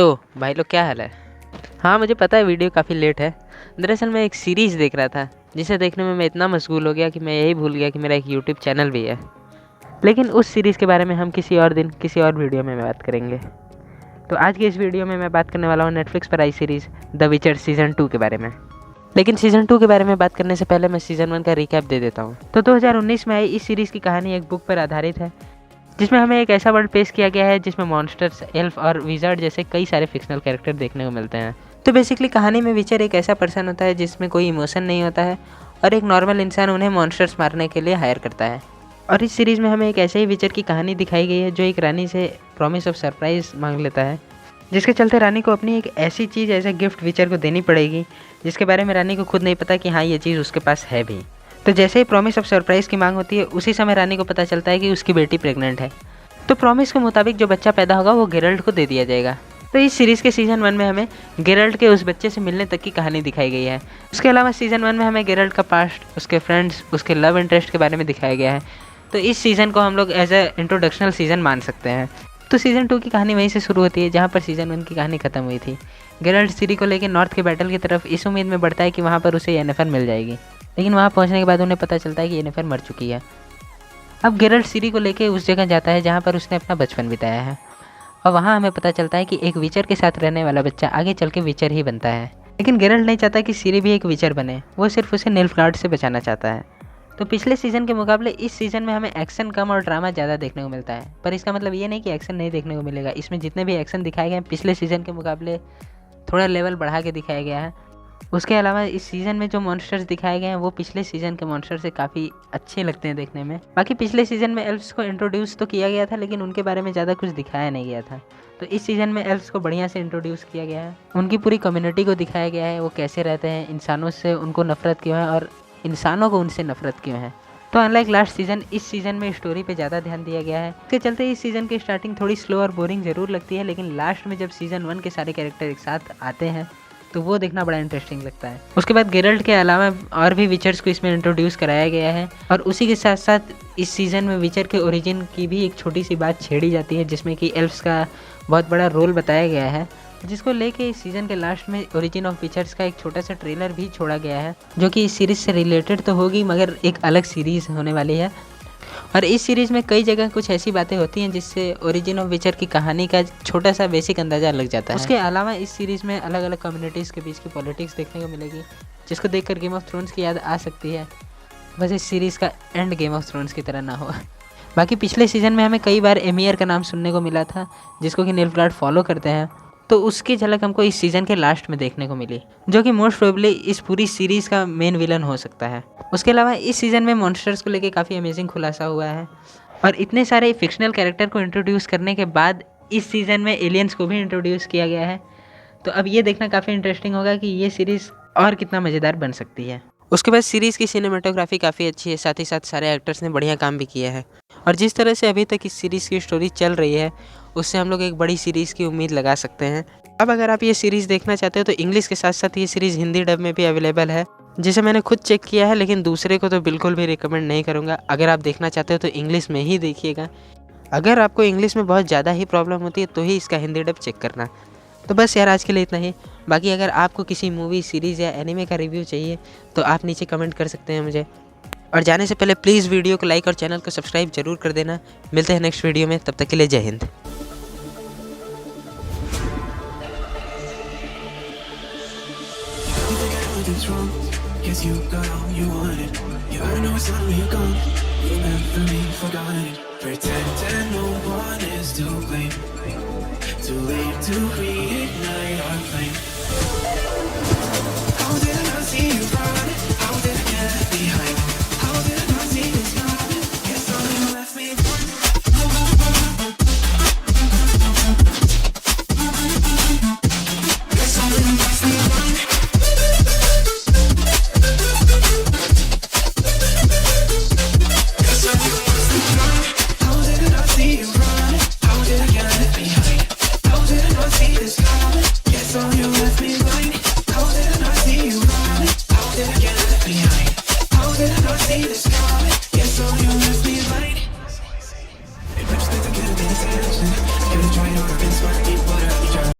तो भाई लोग क्या हाल है। हाँ मुझे पता है वीडियो काफ़ी लेट है। दरअसल मैं एक सीरीज़ देख रहा था जिसे देखने में मैं इतना मशगूल हो गया कि मैं यही भूल गया कि मेरा एक यूट्यूब चैनल भी है। लेकिन उस सीरीज़ के बारे में हम किसी और दिन किसी और वीडियो में बात करेंगे। तो आज की इस वीडियो में मैं बात करने वाला हूँ नेटफ्लिक्स पर आई सीरीज़ द विचर सीज़न 2 के बारे में। लेकिन सीज़न 2 के बारे में बात करने से पहले मैं सीज़न 1 का रिकैप दे देता हूँ। तो 2019 में आई इस सीरीज़ की कहानी एक बुक पर आधारित है जिसमें हमें एक ऐसा वर्ल्ड पेश किया गया है जिसमें मॉन्स्टर्स, एल्फ और विज़ार्ड जैसे कई सारे फिक्शनल कैरेक्टर देखने को मिलते हैं। तो बेसिकली कहानी में विचर एक ऐसा पर्सन होता है जिसमें कोई इमोशन नहीं होता है और एक नॉर्मल इंसान उन्हें मॉन्स्टर्स मारने के लिए हायर करता है। और इस सीरीज़ में हमें एक ऐसे ही विचर की कहानी दिखाई गई है जो एक रानी से प्रॉमिस ऑफ सरप्राइज़ मांग लेता है, जिसके चलते रानी को अपनी एक ऐसी चीज़ ऐसा गिफ्ट विचर को देनी पड़ेगी जिसके बारे में रानी को खुद नहीं पता कि हाँ ये चीज़ उसके पास है भी। तो जैसे ही प्रॉमिस ऑफ सरप्राइज़ की मांग होती है उसी समय रानी को पता चलता है कि उसकी बेटी प्रेग्नेंट है। तो प्रॉमिस के मुताबिक जो बच्चा पैदा होगा वो गेरल्ट को दे दिया जाएगा। तो इस सीरीज़ के सीज़न 1 में हमें गेरल्ट के उस बच्चे से मिलने तक की कहानी दिखाई गई है। उसके अलावा सीज़न 1 में हमें गेरल्ट का पास्ट, उसके फ्रेंड्स, उसके लव इंटरेस्ट के बारे में दिखाया गया है। तो इस सीज़न को हम लोग एज ए इंट्रोडक्शनल सीज़न मान सकते हैं। तो सीज़न 2 की कहानी वहीं से शुरू होती है जहाँ पर सीज़न 1 की कहानी खत्म हुई थी। गेरल्ट सिरी को लेकर नॉर्थ के बैटल की तरफ इस उम्मीद में बढ़ता है कि वहाँ पर उसे येनिफर मिल जाएगी, लेकिन वहाँ पहुँचने के बाद उन्हें पता चलता है कि येनिफर मर चुकी है। अब गेरल्ट सिरी को लेकर उस जगह जाता है जहाँ पर उसने अपना बचपन बिताया है और वहाँ हमें पता चलता है कि एक विचर के साथ रहने वाला बच्चा आगे चल के विचर ही बनता है। लेकिन गेरल्ट नहीं चाहता कि सिरी भी एक विचर बने, वो सिर्फ उसे निल्फगार्ड से बचाना चाहता है। तो पिछले सीज़न के मुकाबले इस सीज़न में हमें एक्शन कम और ड्रामा ज़्यादा देखने को मिलता है, पर इसका मतलब ये नहीं कि एक्शन नहीं देखने को मिलेगा। इसमें जितने भी एक्शन दिखाए गए हैं पिछले सीज़न के मुकाबले थोड़ा लेवल बढ़ा के दिखाया गया है। उसके अलावा इस सीज़न में जो मॉन्स्टर्स दिखाए गए हैं वो पिछले सीज़न के मॉन्स्टर से काफ़ी अच्छे लगते हैं देखने में। बाकी पिछले सीज़न में एल्फ्स को इंट्रोड्यूस तो किया गया था लेकिन उनके बारे में ज़्यादा कुछ दिखाया नहीं गया था। तो इस सीज़न में एल्फ्स को बढ़िया से इंट्रोड्यूस किया गया है, उनकी पूरी कम्युनिटी को दिखाया गया है, वो कैसे रहते हैं, इंसानों से उनको नफरत क्यों है और इंसानों को उनसे नफरत क्यों है। तो अनलाइक लास्ट सीज़न इस सीज़न में स्टोरी पे ज़्यादा ध्यान दिया गया है। इसके चलते इस सीज़न की स्टार्टिंग थोड़ी स्लो और बोरिंग ज़रूर लगती है, लेकिन लास्ट में जब सीज़न 1 के सारे कैरेक्टर एक साथ आते हैं तो वो देखना बड़ा इंटरेस्टिंग लगता है। उसके बाद गेरल्ट के अलावा और भी विचर्स को इसमें इंट्रोड्यूस कराया गया है और उसी के साथ साथ इस सीज़न में विचर के ओरिजिन की भी एक छोटी सी बात छेड़ी जाती है जिसमें कि एल्फ्स का बहुत बड़ा रोल बताया गया है, जिसको लेके इस सीज़न के लास्ट में ओरिजिन ऑफ विचर्स का एक छोटा सा ट्रेलर भी छोड़ा गया है जो कि इस सीरीज़ से रिलेटेड तो होगी मगर एक अलग सीरीज़ होने वाली है। और इस सीरीज़ में कई जगह कुछ ऐसी बातें होती हैं जिससे ओरिजिन ऑफ विचर की कहानी का छोटा सा बेसिक अंदाज़ा लग जाता है। उसके अलावा इस सीरीज़ में अलग अलग कम्युनिटीज़ के बीच की पॉलिटिक्स देखने को मिलेगी जिसको देखकर गेम ऑफ थ्रोन्स की याद आ सकती है। बस इस सीरीज़ का एंड गेम ऑफ थ्रोन्स की तरह ना हो। बाकी पिछले सीज़न में हमें कई बार एमियर का नाम सुनने को मिला था जिसको कि निल्फगार्ड फॉलो करते हैं, तो उसकी झलक हमको इस सीज़न के लास्ट में देखने को मिली जो कि मोस्ट प्रोबेबली इस पूरी सीरीज़ का मेन विलन हो सकता है। उसके अलावा इस सीज़न में मॉन्स्टर्स को लेके काफ़ी अमेजिंग खुलासा हुआ है और इतने सारे फिक्शनल कैरेक्टर को इंट्रोड्यूस करने के बाद इस सीज़न में एलियंस को भी इंट्रोड्यूस किया गया है। तो अब ये देखना काफ़ी इंटरेस्टिंग होगा कि ये सीरीज़ और कितना मज़ेदार बन सकती है। उसके बाद सीरीज़ की सिनेमेटोग्राफी काफ़ी अच्छी है, साथ ही साथ सारे एक्टर्स ने बढ़िया काम भी किया है और जिस तरह से अभी तक इस सीरीज़ की स्टोरी चल रही है उससे हम लोग एक बड़ी सीरीज़ की उम्मीद लगा सकते हैं। अब अगर आप ये सीरीज़ देखना चाहते हो तो इंग्लिश के साथ साथ ये सीरीज़ हिंदी डब में भी अवेलेबल है, जिसे मैंने खुद चेक किया है, लेकिन दूसरे को तो बिल्कुल भी रिकमेंड नहीं करूँगा। अगर आप देखना चाहते हो तो इंग्लिश में ही देखिएगा। अगर आपको इंग्लिश में बहुत ज़्यादा ही प्रॉब्लम होती है तो ही इसका हिंदी डब चेक करना। तो बस यार आज के लिए इतना ही। बाकी अगर आपको किसी मूवी, सीरीज़ या एनिमे का रिव्यू चाहिए तो आप नीचे कमेंट कर सकते हैं मुझे। और जाने से पहले प्लीज़ वीडियो को लाइक और चैनल को सब्सक्राइब जरूर कर देना। मिलते हैं नेक्स्ट वीडियो में, तब तक के लिए जय Hind. Nothing's wrong, guess you got all you wanted. Yeah, I know it's suddenly gone, you never be forgotten. Pretend no one is to blame. Too late to reignite our flame.